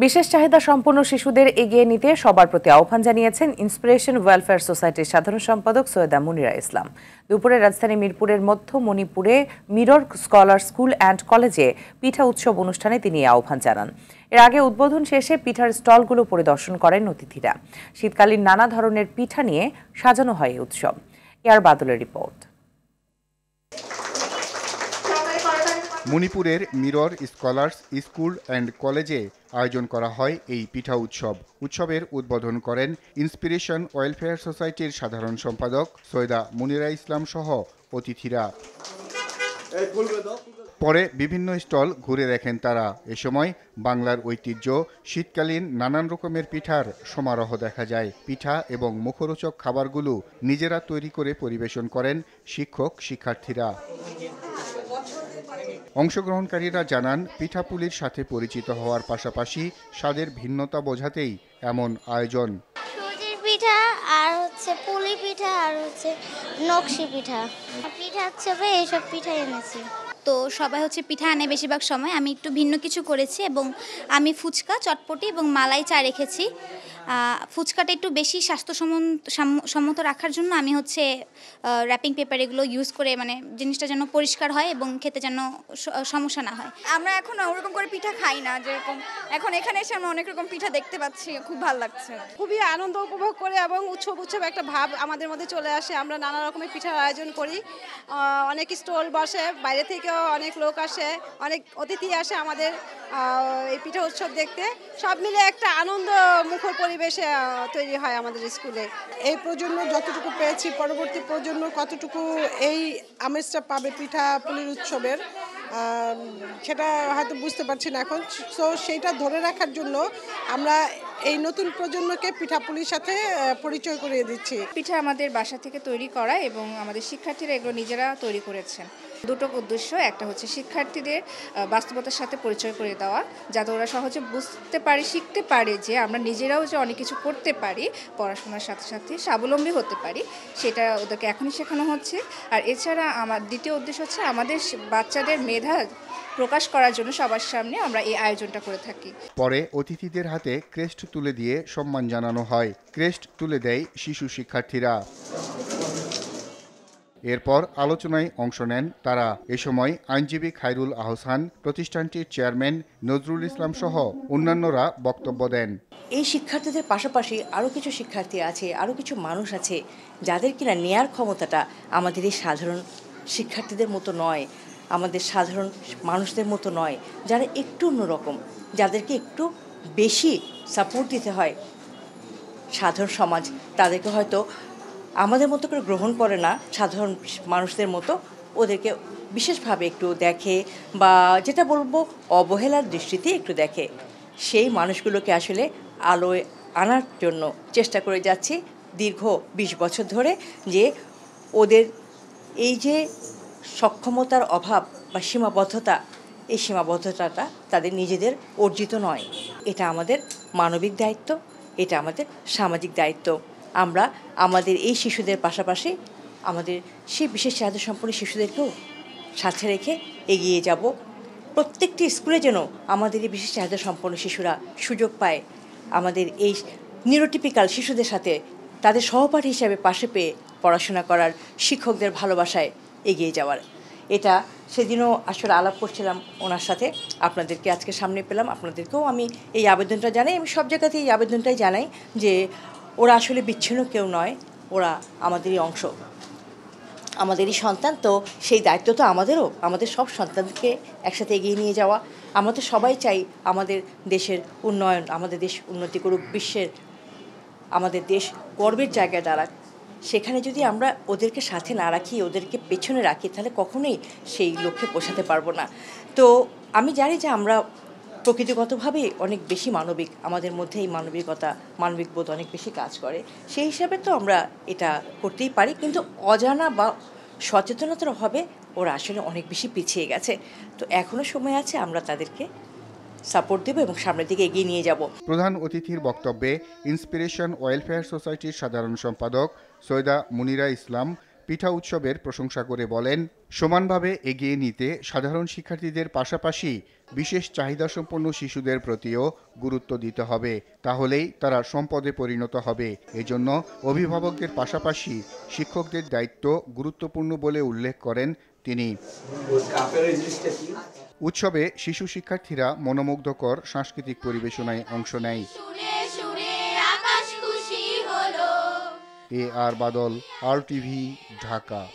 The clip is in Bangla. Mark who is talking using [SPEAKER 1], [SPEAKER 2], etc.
[SPEAKER 1] বিশেষ চাহিদা সম্পন্ন শিশুদের এগিয়ে নিতে সবার প্রতি আহ্বান জানিয়েছেন ইন্সপিরেশন ওয়েলফেয়ার সোসাইটির সাধারণ সম্পাদক সৈয়দা মুনিরা ইসলাম। দুপুরে রাজধানী মিরপুরের মধ্য মণিপুরে মিরর স্কলার স্কুল অ্যান্ড কলেজে পিঠা উৎসব অনুষ্ঠানে তিনি এই আহ্বান জানান। এর আগে উদ্বোধন শেষে পিঠার স্টলগুলো পরিদর্শন করেন অতিথিরা। শীতকালীন নানা ধরনের পিঠা নিয়ে সাজানো হয় এই উৎসব। এয়ার বাদলের রিপোর্ট।
[SPEAKER 2] মণিপুরের মিরর স্কলার্স স্কুল অ্যান্ড কলেজে আয়োজন করা হয় এই পিঠা উৎসব। উৎসবের উদ্বোধন করেন ইন্সপিরেশন ওয়েলফেয়ার সোসাইটির সাধারণ সম্পাদক সৈয়দা মুনিরা ইসলাম সহ অতিথিরা। পরে বিভিন্ন স্টল ঘুরে দেখেন তারা। এ সময় বাংলার ঐতিহ্য শীতকালীন নানান রকমের পিঠার সমারোহ দেখা যায়। পিঠা এবং মুখরোচক খাবারগুলো নিজেরা তৈরি করে পরিবেশন করেন শিক্ষক শিক্ষার্থীরা। অংশগ্রহণকারীরা জানান, পিঠাপুলির সাথে পরিচিত হওয়ার পাশাপাশি স্বাদের ভিন্নতা বোঝাতেই এমন আয়োজন।
[SPEAKER 3] সুজির পিঠা আর পুলি পিঠা আর নকশি পিঠা উৎসবে এইসব পিঠা এনেছি।
[SPEAKER 4] তো সবাই পিঠা আনে বেশিরভাগ সময়। আমি একটু ভিন্ন কিছু করেছি এবং আমি ফুচকা, চটপটি এবং মালাই চা রেখেছি। ফুচকাটা একটু বেশি স্বাস্থ্যসম্মত রাখার জন্য আমি র্যাপিং পেপার এগুলো ইউজ করে, মানে জিনিসটা যেন পরিষ্কার হয় এবং খেতে যেন সমস্যা না হয়।
[SPEAKER 5] আমরা এখন ওরকম করে পিঠা খাই না, যেরকম এখন এখানে এসে আমরা অনেক রকম পিঠা দেখতে পাচ্ছি, খুব ভালো লাগছে।
[SPEAKER 6] খুবই আনন্দ উপভোগ করে এবং উৎসব একটা ভাব আমাদের মধ্যে চলে আসে। আমরা নানা রকমের পিঠার আয়োজন করি, অনেক স্টল বসে, বাইরে থেকেও অনেক লোক আসে, অনেক অতিথি আসে আমাদের এই পিঠা উৎসব দেখতে। সব মিলে একটা আনন্দ মুখর পরিবেশে তৈরি হয় আমাদের স্কুলে।
[SPEAKER 7] এই প্রজন্ম যতটুকু পেয়েছি, পরবর্তী প্রজন্ম কতটুকু এই আমেজটা পাবে পিঠা পুলির উৎসবের, সেটা হয়তো বুঝতে পারছি না এখন। সো সেইটা ধরে রাখার জন্য আমরা এই নতুন প্রজন্মকে পিঠাপুলির সাথে পরিচয় করিয়ে দিচ্ছি।
[SPEAKER 5] পিঠা আমাদের বাসা থেকে তৈরি করা এবং আমাদের শিক্ষার্থীরা এগুলো নিজেরা তৈরি করেছেন। দুটো উদ্দেশ্য, একটা শিক্ষার্থীদের বাস্তবতার সাথে পরিচয় করে দেওয়া, যাতে ওরা সহজে বুঝতে পারে, শিখতে পারে যে আমরা নিজেরাও যে অনেক কিছু করতে পারি, পড়াশোনার সাথে সাথে স্বাবলম্বী হতে পারি, সেটা ওদেরকে এখনই শেখানো হচ্ছে। আর এছাড়া আমার দ্বিতীয় উদ্দেশ্য আমাদের বাচ্চাদের মেধা প্রকাশ করার জন্য সবার সামনে আমরা এই আয়োজনটা করে থাকি।
[SPEAKER 2] পরে অতিথিদের হাতে ক্রেস্ট তুলে দিয়ে সম্মান জানানো হয়। ক্রেস্ট তুলে দেয় শিশু শিক্ষার্থীরা। এরপর আলোচনায় অংশ নেন তারা। এ সময় আইনজীবী খায়রুল আহসান, প্রতিষ্ঠানটির চেয়ারম্যান নজরুল ইসলাম সহ অন্যান্যরা বক্তব্য দেন।
[SPEAKER 8] এই শিক্ষার্থীদের পাশাপাশি আরও কিছু শিক্ষার্থী আছে, আরও কিছু মানুষ আছে যাদের কিনা নেয়ার ক্ষমতাটা আমাদের এই সাধারণ শিক্ষার্থীদের মতো নয়, আমাদের সাধারণ মানুষদের মতো নয়, যারা একটু অন্যরকম, যাদেরকে একটু বেশি সাপোর্ট দিতে হয়। সাধারণ সমাজ তাদেরকে হয়তো আমাদের মতো করে গ্রহণ করে না, সাধারণ মানুষদের মতো ওদেরকে বিশেষভাবে একটু দেখে, বা যেটা বলবো অবহেলার দৃষ্টিতে একটু দেখে। সেই মানুষগুলোকে আসলে আলোয় আনার জন্য চেষ্টা করে যাচ্ছি দীর্ঘ 20 বছর ধরে, যে ওদের এই যে সক্ষমতার অভাব বা সীমাবদ্ধতা, এই সীমাবদ্ধতাটা তাদের নিজেদের অর্জিত নয়। এটা আমাদের মানবিক দায়িত্ব, এটা আমাদের সামাজিক দায়িত্ব। আমরা আমাদের এই শিশুদের পাশাপাশি আমাদের সেই বিশেষ চাহিদা সম্পন্ন শিশুদেরকেও সাথে রেখে এগিয়ে যাব। প্রত্যেকটি স্কুলে যেন আমাদের এই বিশেষ চাহিদা সম্পন্ন শিশুরা সুযোগ পায় আমাদের এই নিউরোটিপিক্যাল শিশুদের সাথে তাদের সহপাঠী হিসাবে পাশে পেয়ে পড়াশোনা করার, শিক্ষকদের ভালোবাসায় এগিয়ে যাওয়ার। এটা সেদিনও আসলে আলাপ করছিলাম ওনার সাথে, আপনাদেরকে আজকে সামনে পেলাম। আপনাদেরকেও আমি এই আবেদনটা জানাই, আমি সব জায়গাতেই এই আবেদনটাই জানাই যে ওরা আসলে বিচ্ছিন্ন কেউ নয়, ওরা আমাদেরই অংশ, আমাদেরই সন্তান। তো সেই দায়িত্ব তো আমাদেরও, আমাদের সব সন্তানকে একসাথে এগিয়ে নিয়ে যাওয়া। আমরা তো সবাই চাই আমাদের দেশের উন্নয়ন, আমাদের দেশ উন্নতি করুক, বিশ্বের আমাদের দেশ গর্বের জায়গায় দাঁড়াক। সেখানে যদি আমরা ওদেরকে সাথে না রাখি, ওদেরকে পেছনে রাখি, তাহলে কখনোই সেই লক্ষ্যে পৌঁছাতে পারবো না। তো আমি জানি যে আমরা প্রকৃতিগতভাবে অনেক বেশি মানবিক, আমাদের মধ্যে এই মানবিকতা, মানবিক বোধ অনেক বেশি কাজ করে। সেই হিসাবে তো আমরা এটা করতেই পারি, কিন্তু অজানা বা সচেতনতার অভাবে ওরা আসলে অনেক বেশি পিছিয়ে গেছে। তো এখনও সময় আছে, আমরা তাদেরকে সাপোর্ট দেব এবং সামনের দিকে এগিয়ে নিয়ে যাব।
[SPEAKER 2] প্রধান অতিথির বক্তব্যে ইন্সপিরেশন ওয়েলফেয়ার সোসাইটির সাধারণ সম্পাদক সৈয়দা মুনিরা ইসলাম, পিঠা উৎসবের প্রশংসা করে বলেন, সমানভাবে এগিয়ে নিতে সাধারণ শিক্ষার্থীদের পাশাপাশি বিশেষ চাহিদাসম্পন্ন শিশুদের প্রতিও গুরুত্ব দিতে হবে। তাহলেই তারা সম্পদে পরিণত হবে। এজন্য অভিভাবকদের পাশাপাশি শিক্ষকদের দায়িত্ব গুরুত্বপূর্ণ বলে উল্লেখ করেন তিনি। উৎসবে শিশু শিক্ষার্থীরা মনোমুগ্ধকর সাংস্কৃতিক পরিবেশনায় অংশ নেয়। আর বাদল, RTV, ঢাকা।